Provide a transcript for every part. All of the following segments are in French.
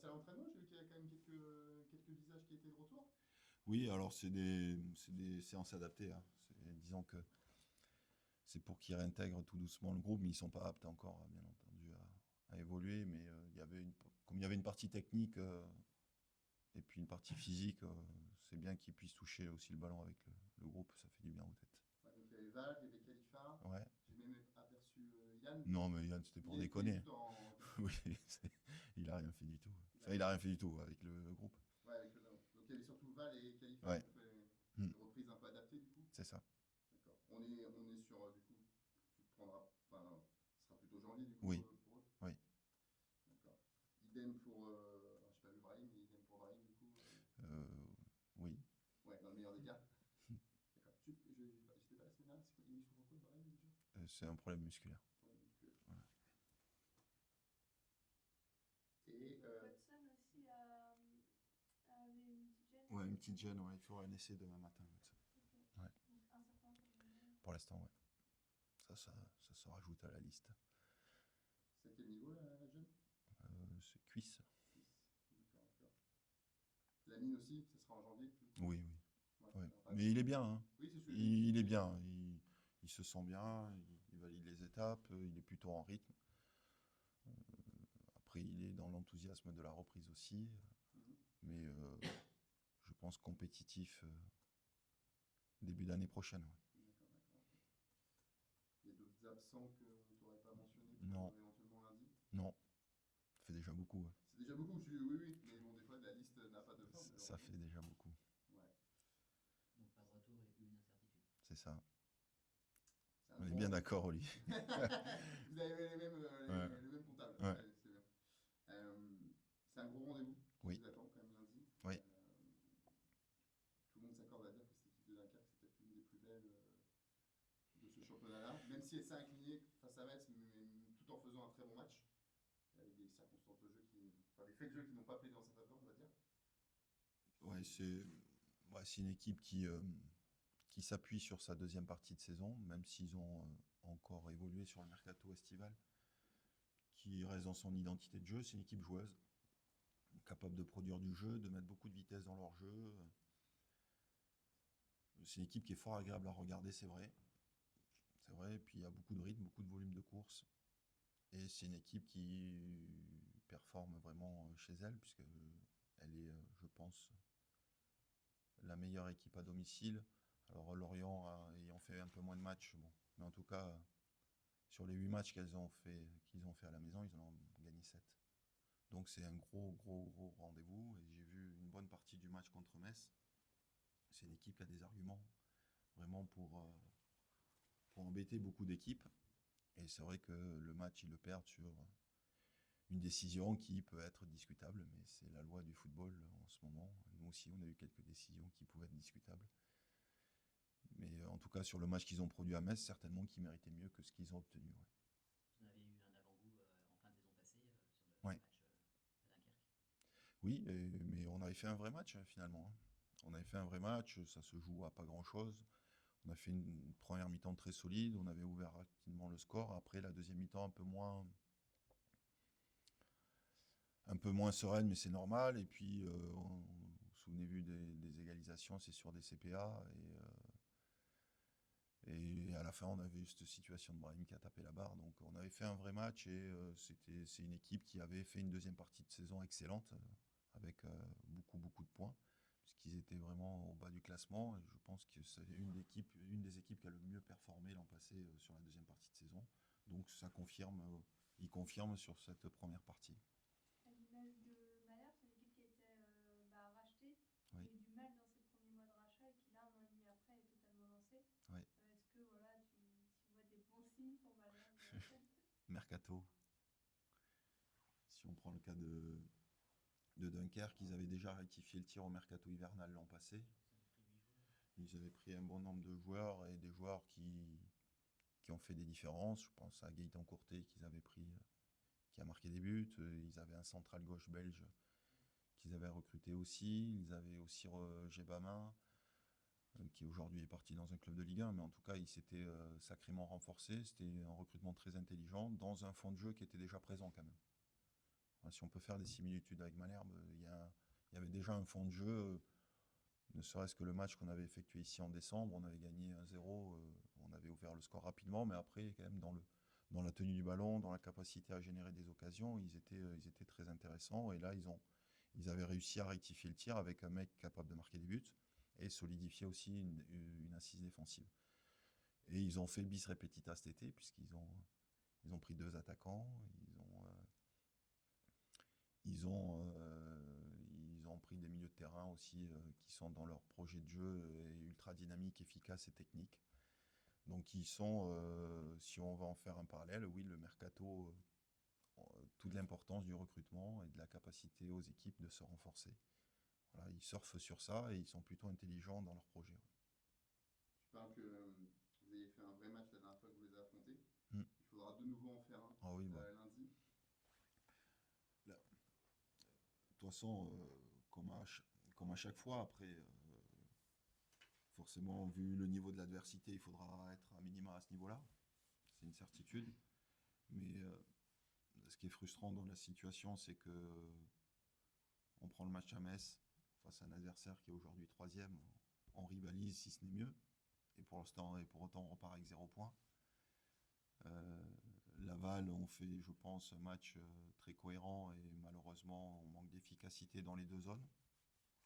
à l'entraînement? J'ai vu qu'il y a quand même quelques visages qui étaient de retour. Oui, alors c'est des séances adaptées, hein. Disons que c'est pour qu'ils réintègrent tout doucement le groupe, mais ils sont pas aptes encore, bien entendu, à évoluer. Mais comme il y avait une partie technique et puis une partie physique, c'est bien qu'ils puissent toucher aussi le ballon avec le groupe, ça fait du bien aux têtes. Ouais, donc il y avait Val, il y avait Khalifa. Ouais. J'ai même aperçu Yann. Non, mais Yann, c'était Il pour a été déconner. juste en. Oui, il a rien fait du tout. Il a Enfin, il a rien rien fait. fait du tout avec le groupe. Ouais, avec le ballon. Donc il y avait surtout Val et Khalifa Ouais, qui ont fait Hmm, une reprise un peu adaptée du coup. c'est ça. D'accord. On est sur du coup, tu te prendras. Enfin, ce sera plutôt janvier du coup Oui, pour eux. oui. D'accord. Idem pour. Alors, j'ai pas vu Brahim, mais idem pour Brahim du coup. Euh, oui. Ouais, dans le meilleur des cas. D'accord. J'étais pas la semaine dernière. Il souffre quoi de Brahim déjà? C'est un problème musculaire. Ouais, musculaire. Voilà. Et Watson aussi avait une petite gêne. Ouais, une petite gêne, ouais. Il faudra un essai demain matin avec ça. Ok. Ouais. Donc incertain pour le moment. Pour l'instant, ouais. Ça se rajoute à la liste. c'est à quel niveau la jeune? C'est cuisse. 6. D'accord, d'accord. La mine aussi, ça sera en janvier du coup. Oui, oui. Ouais, Ouais. ça va pas Mais il est bien, hein. Oui, c'est sûr. Il est bien. Il se sent bien. Il valide les étapes. Il est plutôt en rythme. Après, il est dans l'enthousiasme de la reprise aussi. Mhm. Mais je pense compétitif début d'année prochaine. Ouais. D'accord, d'accord. Il y a d'autres absents que tu n'aurais pas mentionnés Non, pour éventuellement lundi? non. Ça fait déjà beaucoup. Ouais. C'est déjà beaucoup, oui, oui. Mais bon, des fois, la liste n'a pas de fin, Ça malheureusement. fait déjà beaucoup. Ouais. Donc pas de retour et une incertitude. C'est ça. C'est un On est gros bien rendez-vous. d'accord, Oli. Vous avez Ouais. les mêmes comptables. Ouais. C'est bien. C'est un gros rendez-vous qui Oui. vous attend quand même lundi. Oui. Tout le monde s'accorde à dire que cette équipe de Dunkerque, c'est peut-être l'une des plus belles de ce championnat-là, même si elle s'est inclinée face à Metz, mais tout en faisant un très bon match, avec des circonstances de jeu enfin des faits de jeu qui n'ont pas plaidé en sa faveur, on va dire. Ouais, c'est une équipe qui s'appuie sur sa deuxième partie de saison, même s'ils ont encore évolué sur le mercato estival, qui reste dans son identité de jeu. C'est une équipe joueuse, capable de produire du jeu, de mettre beaucoup de vitesse dans leur jeu. C'est une équipe qui est fort agréable à regarder, c'est vrai. C'est vrai, et puis il y a beaucoup de rythme, beaucoup de volume de course. Et c'est une équipe qui performe vraiment chez elle, puisque elle est, je pense, la meilleure équipe à domicile. Alors Lorient ayant fait un peu moins de matchs, bon. Mais en tout cas, sur les 8 matchs qu'ils ont fait à la maison, ils en ont gagné 7. Donc c'est un gros, gros, gros rendez-vous. Et j'ai vu une bonne partie du match contre Metz. C'est une équipe qui a des arguments vraiment pour embêter beaucoup d'équipes. Et c'est vrai que le match, ils le perdent sur une décision qui peut être discutable, mais c'est la loi du football en ce moment. Nous aussi, on a eu quelques décisions qui pouvaient être discutables. Mais en tout cas, sur le match qu'ils ont produit à Metz, certainement qu'ils méritaient mieux que ce qu'ils ont obtenu. Ouais. Vous en avez eu un avant-goût en fin de saison passée sur le Ouais. match à Dunkerque. Oui, mais on avait fait un vrai match finalement. Hein. On avait fait un vrai match, ça se joue à pas grand-chose. On a fait une première mi-temps très solide, on avait ouvert rapidement le score. Après, la deuxième mi-temps un peu moins sereine, mais c'est normal. Et puis, vous vous souvenez-vous des égalisations, c'est sur des CPA. Et à la fin, on avait eu cette situation de Brahim qui a tapé la barre. Donc, on avait fait un vrai match et c'est une équipe qui avait fait une deuxième partie de saison excellente, avec beaucoup, beaucoup de points, puisqu'ils étaient vraiment au bas du classement. Et je pense que c'est une des équipes qui a le mieux performé l'an passé sur la deuxième partie de saison. Donc, ça confirme, il confirme sur cette première partie. À l'image de Malherbe, c'est une équipe qui a été rachetée, Oui. qui a eu du mal dans ses premiers mois de rachat et qui là, un an et demi après, est totalement lancée. Oui. Est-ce que voilà, tu vois des bons signes pour Malherbe? Mercato. Si on prend le cas de Dunkerque, ils avaient déjà rectifié le tir au mercato hivernal l'an passé. Ils ont pris 8 joueurs. Ils avaient pris un bon nombre de joueurs et des joueurs qui ont fait des différences. Je pense à Gaëtan Courtet qu'ils avaient pris, qui a marqué des buts. Ils avaient un central gauche belge qu'ils avaient recruté aussi. Ils avaient aussi Gébamin, qui aujourd'hui est parti dans un club de Ligue 1. Mais en tout cas, ils s'étaient sacrément renforcés. C'était un recrutement très intelligent dans un fond de jeu qui était déjà présent quand même. Enfin, si on peut faire des similitudes avec Malherbe, il y avait déjà un fond de jeu, ne serait-ce que le match qu'on avait effectué ici en décembre, on avait gagné 1-0, on avait ouvert le score rapidement, mais après, quand même, dans la tenue du ballon, dans la capacité à générer des occasions, ils étaient très intéressants. Et là, ils avaient réussi à rectifier le tir avec un mec capable de marquer des buts et solidifier aussi une assise défensive. Et ils ont fait bis repetita cet été, ils ont pris 2 attaquants, ils ont pris des milieux de terrain aussi qui sont dans leur projet de jeu ultra dynamique, efficace et technique. Donc ils sont, si on va en faire un parallèle, oui, le mercato, toute l'importance du recrutement et de la capacité aux équipes de se renforcer. Voilà, ils surfent sur ça et ils sont plutôt intelligents dans leur projet. Ouais. Tu parles que vous ayez fait un vrai match la dernière fois que vous les avez affrontés. Mm. Il faudra de nouveau en faire un Ah oui, lundi. De toute façon, comme à chaque fois, après, forcément, vu le niveau de l'adversité, il faudra être à minima à ce niveau-là. C'est une certitude. Mais ce qui est frustrant dans la situation, c'est que on prend le match à Metz face à un adversaire qui est aujourd'hui 3e. On rivalise si ce n'est mieux. Et pour autant, on repart avec 0 points. Laval, on fait, je pense, un match très cohérent et malheureusement, on manque d'efficacité dans les 2 zones,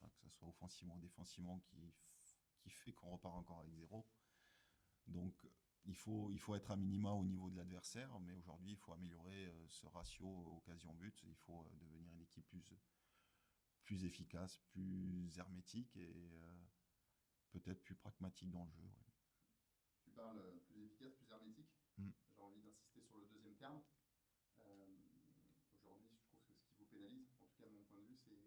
que ce soit offensivement ou défensivement, qui fait qu'on repart encore avec 0. Donc, il faut être à minima au niveau de l'adversaire, mais aujourd'hui, il faut améliorer ce ratio occasion-but. Il faut devenir une équipe plus efficace, plus hermétique et peut-être plus pragmatique dans le jeu. Ouais. Tu parles plus efficace, plus hermétique. J'ai envie d'insister sur le deuxième terme. Aujourd'hui, je trouve que ce qui vous pénalise, en tout cas de mon point de vue, c'est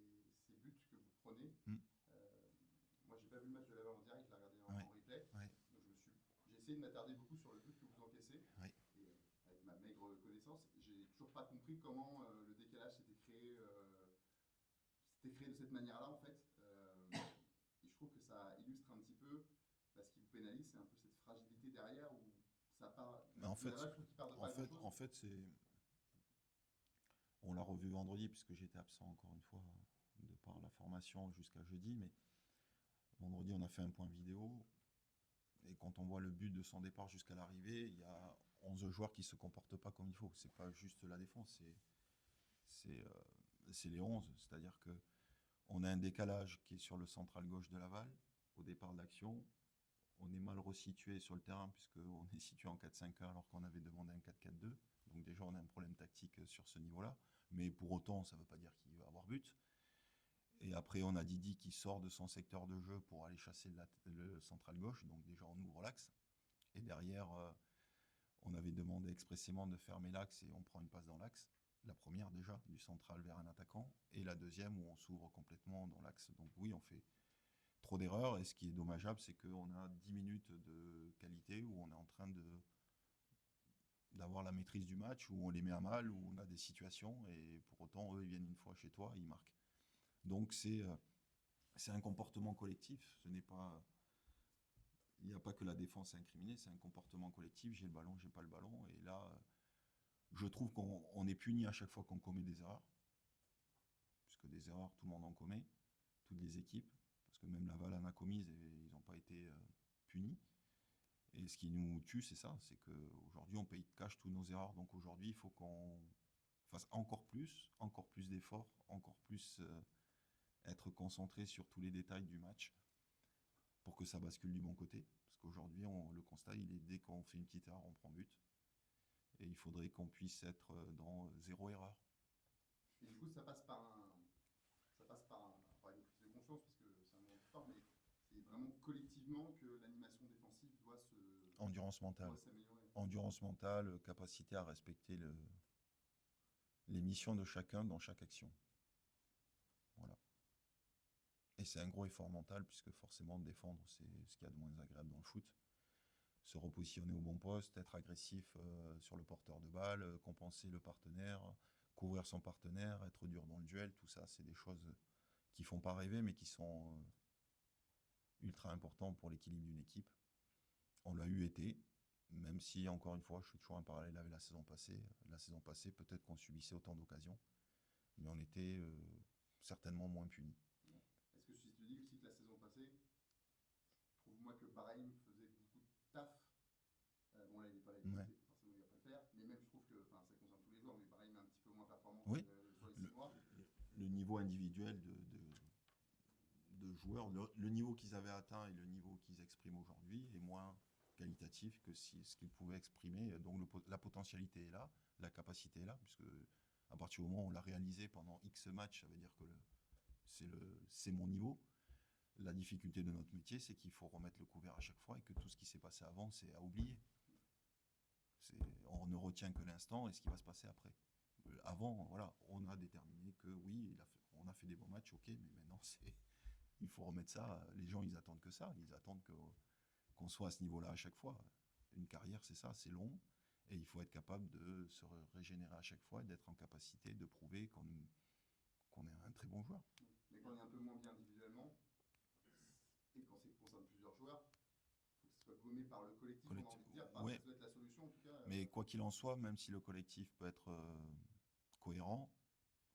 ces buts que vous prenez. Moi, j'ai pas vu le match de Laval en direct, je l'ai regardé en replay. Ouais. Donc j'ai essayé de m'attarder beaucoup sur le but que vous encaissez. Ouais. Et avec ma maigre connaissance, j'ai toujours pas compris comment le décalage s'était créé de cette manière-là, en fait. Et je trouve que ça illustre un petit peu ce qui vous pénalise, c'est un peu cette fragilité derrière où ça part. Mais en fait, Laval, je trouve qu'il part de pas grand-chose. c'est. On l'a revu vendredi puisque j'étais absent encore une fois de par la formation jusqu'à jeudi, mais vendredi on a fait un point vidéo et quand on voit le but de son départ jusqu'à l'arrivée, il y a 11 joueurs qui se comportent pas comme il faut. C'est pas juste la défense, c'est les 11, c'est-à-dire que on a un décalage qui est sur le central gauche de Laval au départ de l'action. On est mal resitué sur le terrain puisqu'on est situé en 4-5-1 alors qu'on avait demandé un 4-4-2. Donc déjà, on a un problème tactique sur ce niveau-là. Mais pour autant, ça ne veut pas dire qu'il va avoir but. Et après, on a Didi qui sort de son secteur de jeu pour aller chasser le central gauche. Donc déjà, on ouvre l'axe. Et derrière, on avait demandé expressément de fermer l'axe et on prend une passe dans l'axe. La première déjà, du central vers un attaquant. Et la deuxième où on s'ouvre complètement dans l'axe. Donc oui, on fait trop d'erreurs. Et ce qui est dommageable, c'est qu'on a 10 minutes de qualité où on est en train d'avoir la maîtrise du match, où on les met à mal, où on a des situations, et pour autant, eux, ils viennent une fois chez toi, ils marquent. Donc c'est un comportement collectif, ce n'est pas... Il n'y a pas que la défense à incriminer, c'est un comportement collectif, j'ai le ballon, j'ai pas le ballon, et là, je trouve qu'on est puni à chaque fois qu'on commet des erreurs, puisque des erreurs, tout le monde en commet, toutes les équipes, parce que même Laval en a commis, et ils n'ont pas été punis. Et ce qui nous tue, c'est ça, c'est qu'aujourd'hui, on paye cash toutes nos erreurs. Donc aujourd'hui, il faut qu'on fasse encore plus d'efforts, encore plus être concentré sur tous les détails du match pour que ça bascule du bon côté. Parce qu'aujourd'hui, le constat, il est dès qu'on fait une petite erreur, on prend but. Et il faudrait qu'on puisse être dans 0 erreur. Et du coup, ça passe par une prise de conscience, parce que c'est un moment fort, mais c'est vraiment collectivement que l'animation défensive doit s'améliorer. Endurance mentale, capacité à respecter les missions de chacun dans chaque action. Voilà. Et c'est un gros effort mental, puisque forcément défendre, c'est ce qu'il y a de moins agréable dans le foot. Se repositionner au bon poste, être agressif sur le porteur de balle, compenser le partenaire, couvrir son partenaire, être dur dans le duel, tout ça, c'est des choses qui font pas rêver, mais qui sont ultra importantes pour l'équilibre d'une équipe. On l'a été, même si, encore une fois, je fais toujours un parallèle avec la saison passée. La saison passée, peut-être qu'on subissait autant d'occasions. mais on était certainement moins punis. Est-ce que si tu dis aussi que la saison passée, je trouve moi que Brahim faisait beaucoup de taf. Bon là il n'est pas là, Ouais. forcément il va pas le faire, mais même je trouve que, enfin ça concerne tous les joueurs, mais Brahim est un petit peu moins performant Oui. sur les 6 mois. Le niveau individuel de joueurs, le niveau qu'ils avaient atteint et le niveau qu'ils expriment aujourd'hui est moins qualitatif que ce qu'ils pouvaient exprimer. Donc la potentialité est là, la capacité est là, puisque à partir du moment où on l'a réalisé pendant X matchs, ça veut dire que c'est mon niveau. La difficulté de notre métier, c'est qu'il faut remettre le couvert à chaque fois et que tout ce qui s'est passé avant, c'est à oublier. On ne retient que l'instant et ce qui va se passer après. Avant, voilà, on a déterminé que oui, on a fait des bons matchs, ok, mais maintenant, il faut remettre ça. Les gens, ils attendent que ça. Ils attendent qu'on soit à ce niveau-là à chaque fois. Une carrière, c'est ça, c'est long. Et il faut être capable de se régénérer à chaque fois et d'être en capacité de prouver qu'on est un très bon joueur. Mais quand on est un peu moins bien individuellement, et quand ça concerne plusieurs joueurs, il faut que ce soit gommé par le collectif, on a envie de dire. Enfin, ouais. ça doit être la solution en tout cas. Mais quoi qu'il en soit, même si le collectif peut être cohérent,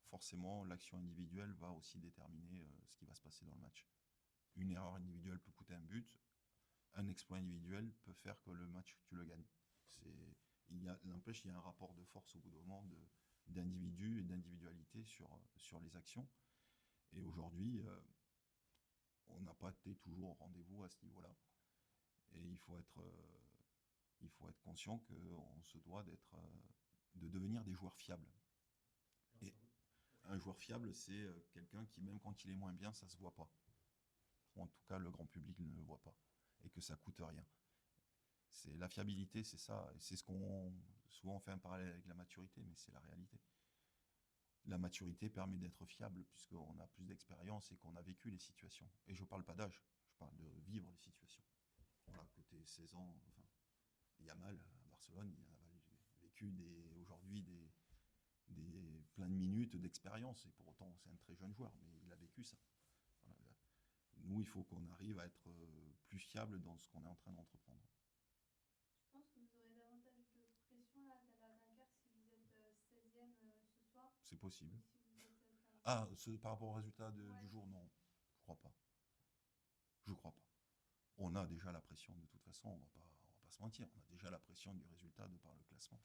forcément, l'action individuelle va aussi déterminer ce qui va se passer dans le match. Une erreur individuelle peut coûter un but, un exploit individuel peut faire que le match, tu le gagnes. N'empêche, il y a un rapport de force au bout d'un moment d'individu et d'individualité sur les actions. Et aujourd'hui, on n'a pas été toujours au rendez-vous à ce niveau-là. Et il faut être conscient qu'on se doit de devenir des joueurs fiables. Et un joueur fiable, c'est quelqu'un qui, même quand il est moins bien, ça ne se voit pas. Ou en tout cas, le grand public ne le voit pas. Et que ça ne coûte rien. La fiabilité, c'est ça. Et c'est ce qu'on... Souvent, on fait un parallèle avec la maturité, mais c'est la réalité. La maturité permet d'être fiable, puisqu'on a plus d'expérience et qu'on a vécu les situations. Et je ne parle pas d'âge, je parle de vivre les situations. Voilà, côté 16 ans, enfin, Yamal, à Barcelone, il a vécu aujourd'hui plein de minutes d'expérience. Et pour autant, c'est un très jeune joueur, mais il a vécu ça. Voilà. Nous, il faut qu'on arrive à être plus fiable dans ce qu'on est en train d'entreprendre. Je pense que vous aurez davantage de pression là, à Dunkerque si vous êtes 16e ce soir. C'est possible. Si vous êtes Par rapport au résultat du jour, non, je crois pas. Je crois pas. On a déjà la pression de toute façon, on va pas se mentir. On a déjà la pression du résultat de par le classement.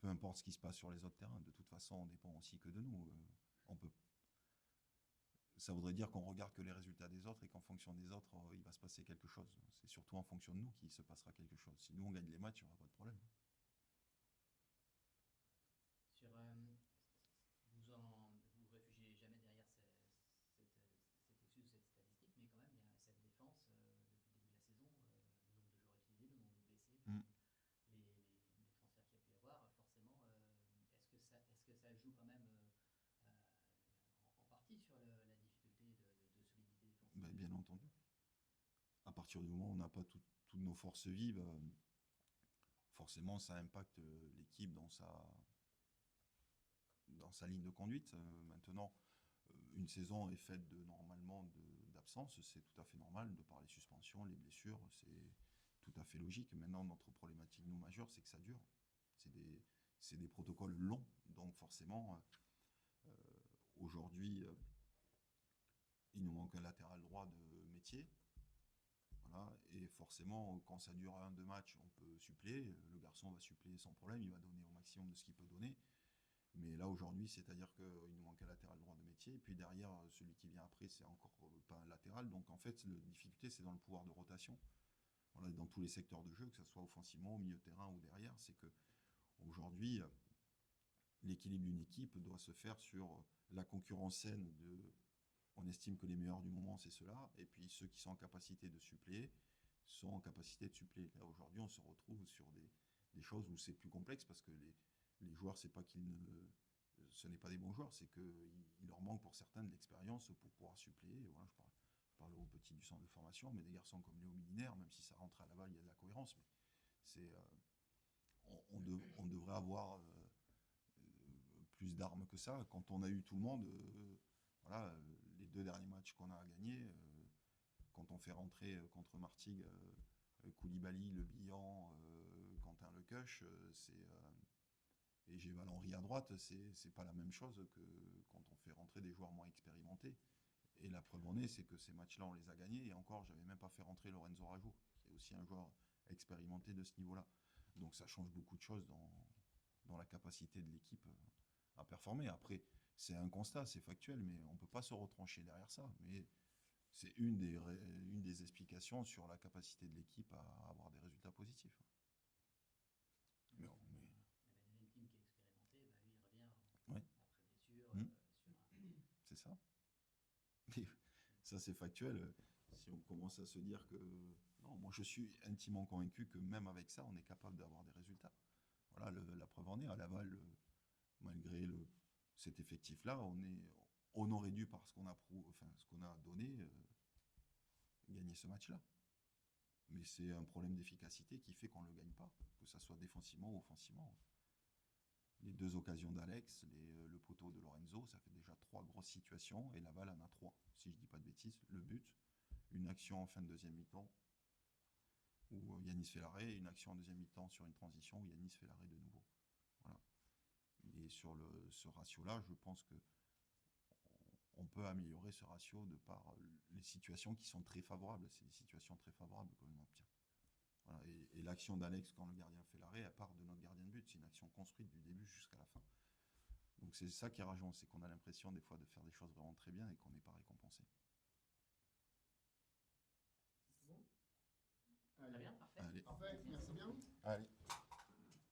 Peu importe ce qui se passe sur les autres terrains, de toute façon, on dépend aussi que de nous. Ça voudrait dire qu'on regarde que les résultats des autres et qu'en fonction des autres, il va se passer quelque chose. C'est surtout en fonction de nous qu'il se passera quelque chose. Si nous, on gagne les matchs, il n'y aura pas de problème. Vous réfugiez jamais derrière cette excuse, cette statistique, mais quand même, il y a cette défense depuis le début de la saison, le nombre de joueurs utilisés, le nombre de blessés, les transferts qu'il y a pu y avoir, forcément, est-ce que ça joue quand même en partie sur la difficulté de solidité défensive? Bien entendu. À partir du moment où on n'a pas toutes nos forces vives, forcément, ça impacte l'équipe dans sa ligne de conduite. Maintenant, une saison est faite normalement d'absence, c'est tout à fait normal, de par les suspensions, les blessures, c'est tout à fait logique. Maintenant, notre problématique, nous, majeure, c'est que ça dure. C'est des protocoles longs, donc forcément, aujourd'hui, il nous manque un latéral droit de métier. Voilà, et forcément, quand ça dure 1-2 matchs, on peut suppléer. Le garçon va suppléer sans problème, il va donner au maximum de ce qu'il peut donner. Mais là, aujourd'hui, c'est-à-dire qu'il nous manque un latéral droit de métier. Et puis derrière, celui qui vient après, c'est encore pas un latéral. Donc en fait, la difficulté, c'est dans le pouvoir de rotation. Voilà, dans tous les secteurs de jeu, que ce soit offensivement, au milieu de terrain ou derrière, c'est que aujourd'hui, l'équilibre d'une équipe doit se faire sur la concurrence saine on estime que les meilleurs du moment, c'est ceux-là. Et puis ceux qui sont en capacité de suppléer sont en capacité de suppléer. Là, aujourd'hui, on se retrouve sur des choses où c'est plus complexe parce que les joueurs, ce n'est pas des bons joueurs, c'est qu'il leur manque pour certains de l'expérience pour pouvoir suppléer. Et voilà, je parle aux petits du centre de formation, mais des garçons comme Léo Milinaire, même si ça rentre à Laval, il y a de la cohérence. Mais on devrait avoir plus d'armes que ça. Quand on a eu tout le monde, voilà, les 2 derniers matchs qu'on a gagnés, quand on fait rentrer contre Martigues Koulibaly, Le Bihan, Quentin Lecuche, Et j'ai Valenry à droite, c'est pas la même chose que quand on fait rentrer des joueurs moins expérimentés. Et la preuve en est, c'est que ces matchs-là, on les a gagnés. Et encore, j'avais même pas fait rentrer Lorenzo Rajo, qui est aussi un joueur expérimenté de ce niveau-là. Donc ça change beaucoup de choses dans la capacité de l'équipe à performer. Après, c'est un constat, c'est factuel, mais on peut pas se retrancher derrière ça. Mais c'est une des explications sur la capacité de l'équipe à avoir des résultats positifs. Mais, Emmanuel Tim qui est expérimenté, lui il revient ouais. après blessure C'est ça. Mais ça c'est factuel. Si on commence à se dire que non, moi je suis intimement convaincu que même avec ça, on est capable d'avoir des résultats. Voilà, la preuve en est à Laval, malgré cet effectif-là, on aurait dû par ce qu'on a donné gagner ce match-là. Mais c'est un problème d'efficacité qui fait qu'on ne le gagne pas, que ça soit défensivement ou offensivement. Les 2 occasions d'Alex, le poteau de Lorenzo, ça fait déjà 3 grosses situations, et Laval en a 3, si je ne dis pas de bêtises. Le but, une action en fin de deuxième mi-temps, où Yanis fait l'arrêt, et une action en deuxième mi-temps sur une transition, où Yanis fait l'arrêt de nouveau. Voilà. Et sur ce ratio-là, je pense que on peut améliorer ce ratio de par les situations qui sont très favorables. C'est des situations très favorables que l'on obtient. Voilà. Et l'action d'Alex, quand le gardien fait l'arrêt, elle part de notre gardien de but. C'est une action construite du début jusqu'à la fin. Donc c'est ça qui est rageant, c'est qu'on a l'impression des fois de faire des choses vraiment très bien et qu'on n'est pas récompensé. Bon. Très bien, parfait. Allez. Parfait, merci bien. Allez.